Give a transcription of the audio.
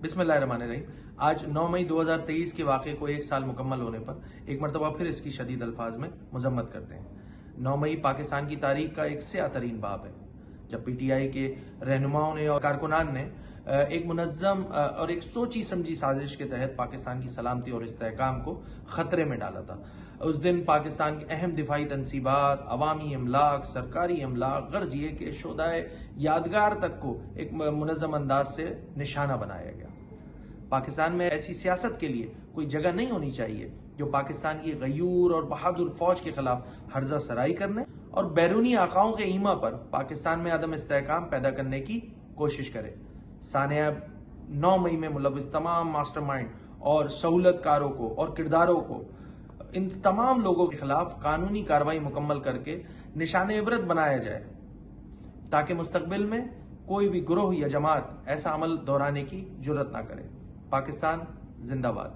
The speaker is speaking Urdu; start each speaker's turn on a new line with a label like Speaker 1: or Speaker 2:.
Speaker 1: بسم اللہ الرحمن الرحیم۔ آج 9 مئی 2023 کے واقعے کو ایک سال مکمل ہونے پر ایک مرتبہ پھر اس کی شدید الفاظ میں مذمت کرتے ہیں۔ 9 مئی پاکستان کی تاریخ کا ایک سیاہ ترین باب ہے، جب پی ٹی آئی کے رہنماؤں نے اور کارکنان نے ایک منظم اور ایک سوچی سمجھی سازش کے تحت پاکستان کی سلامتی اور استحکام کو خطرے میں ڈالا تھا۔ اس دن پاکستان کی اہم دفاعی تنصیبات، عوامی املاک، سرکاری املاک، غرض یہ کہ شہدائے یادگار تک کو ایک منظم انداز سے نشانہ بنایا گیا۔ پاکستان میں ایسی سیاست کے لیے کوئی جگہ نہیں ہونی چاہیے جو پاکستان کی غیور اور بہادر فوج کے خلاف ہرزہ سرائی کرنے اور بیرونی آقاؤں کے ایما پر پاکستان میں عدم استحکام پیدا کرنے کی کوشش کرے۔ سانحہ 9 مئی میں ملوث تمام ماسٹر مائنڈ اور سہولت کاروں کو اور کرداروں کو، ان تمام لوگوں کے خلاف قانونی کارروائی مکمل کر کے نشان عبرت بنایا جائے، تاکہ مستقبل میں کوئی بھی گروہ یا جماعت ایسا عمل دہرانے کی جرات نہ کرے۔ پاکستان زندہ باد۔